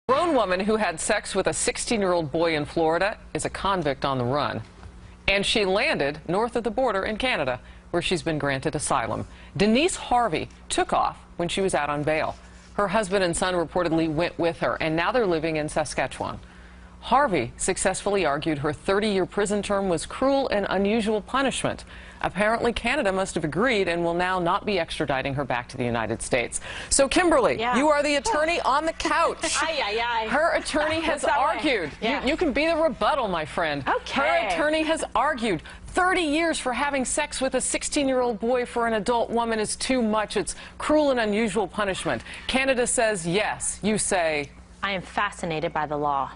A grown woman who had sex with a 16-year-old boy in Florida is a convict on the run. And she landed north of the border in Canada, where she's been granted asylum. Denise Harvey took off when she was out on bail. Her husband and son reportedly went with her, and now they're living in Saskatchewan. Harvey successfully argued her 30-year prison term was cruel and unusual punishment. Apparently, Canada must have agreed and will now not be extraditing her back to the United States. So, Kimberly, you are the attorney on the couch. Her attorney has argued. You can be the rebuttal, my friend. Okay. Her attorney has argued 30 years for having sex with a 16-year-old boy for an adult woman is too much. It's cruel and unusual punishment. Canada says yes. You say... I am fascinated by the law.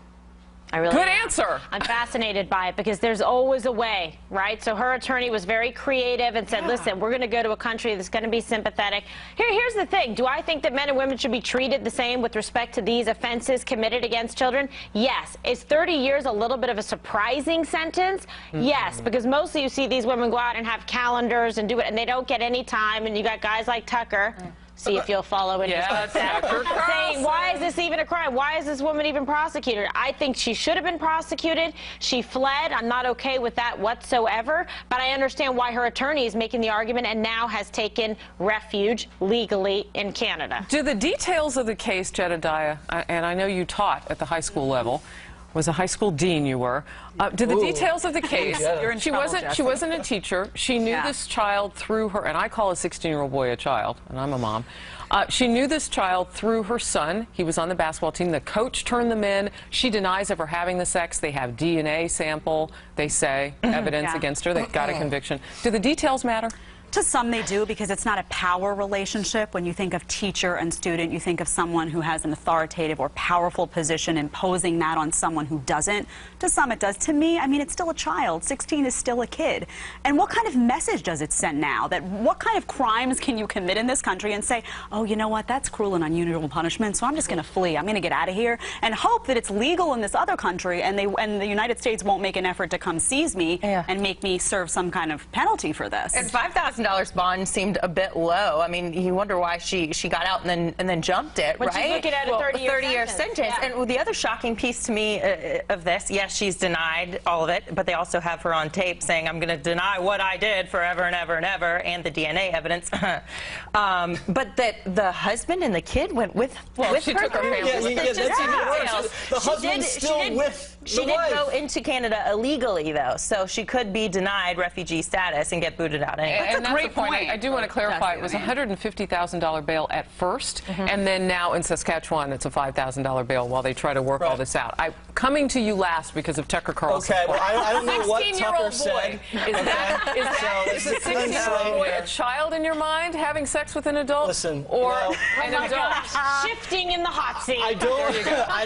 I really Good am. answer. I'm fascinated by it because there's always a way, right? So her attorney was very creative and said, listen, we're going to go to a country that's going to be sympathetic. Here's the thing. Do I think that men and women should be treated the same with respect to these offenses committed against children? Yes. Is 30 years a little bit of a surprising sentence? Yes, because mostly you see these women go out and have calendars and do it, and they don't get any time, and you got guys like Tucker. See if you'll follow in his footsteps. Saying, why is this even a crime? Why is this woman even prosecuted? I think she should have been prosecuted. She fled. I'm not okay with that whatsoever. But I understand why her attorney is making the argument and now has taken refuge legally in Canada. Do the details of the case, Jedediah, and I know you taught at the high school level, was a high school dean you were. Do the details of the case, she wasn't a teacher. She knew this child through her, and I call a 16-year-old boy a child, and I'm a mom. She knew this child through her son. He was on the basketball team. The coach turned them in. She denies ever having the sex. They have DNA sample, they say, evidence against her. They got a conviction. Do the details matter? To some they do, because it's not a power relationship. When you think of teacher and student, you think of someone who has an authoritative or powerful position imposing that on someone who doesn't. To some it does. To me, I mean, it's still a child. 16 is still a kid. And what kind of message does it send now? That what kind of crimes can you commit in this country and say, oh, you know what, that's cruel and unusual punishment, so I'm just going to flee. I'm going to get out of here and hope that it's legal in this other country and the United States won't make an effort to come seize me and make me serve some kind of penalty for this. And $5,000 bond seemed a bit low. I mean, you wonder why she got out and then jumped it, when right? she's looking at a 30-year sentence. And the other shocking piece to me of this, yes, she's denied all of it, but they also have her on tape saying, I'm going to deny what I did forever and ever and ever, and the DNA evidence. But that the husband and the kid went with her. She took her family. That's even worse. The husband's still with She did go into Canada illegally, though, so she could be denied refugee status and get booted out anyway. And that's the point. I do want to clarify, it was a $150,000 bail at first, and then now in Saskatchewan it's a $5,000 bail while they try to work all this out. Coming to you last because of Tucker Carlson. Okay, well, I don't know what Tucker said. Is a 16-year-old boy a child in your mind, having sex with an adult? Listen, or an adult? Shifting in the hot seat. I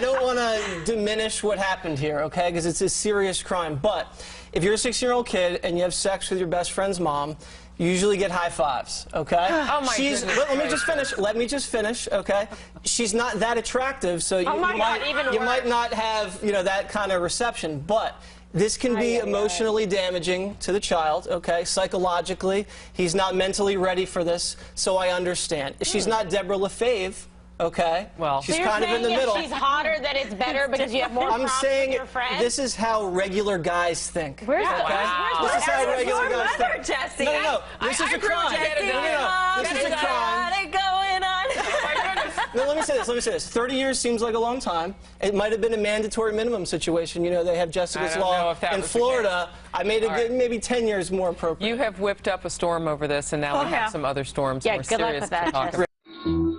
don't want to diminish what happened here, okay, because it's a serious crime. But if you're a 16-year-old kid and you have sex with your best friend's mom, you usually get high fives, okay? Oh, my goodness. Let me just finish, okay? She's not that attractive, so you might not have, you know, that kind of reception. But this can be emotionally damaging to the child, okay? Psychologically, he's not mentally ready for this, so I understand. She's not Deborah LaFave. Okay. Well, she's kind of in the middle. She's hotter, that it's better because you have more props with your friends. This is how regular guys think. Where's This is how regular guys think. Jesse. No. This is a crime. This is a crime. No, let me say this. 30 years seems like a long time. It might have been a mandatory minimum situation. You know, they have Jessica's Law in Florida. I made it maybe 10 years more appropriate. You have whipped up a storm over this, and now we have some other storms more serious to talk about.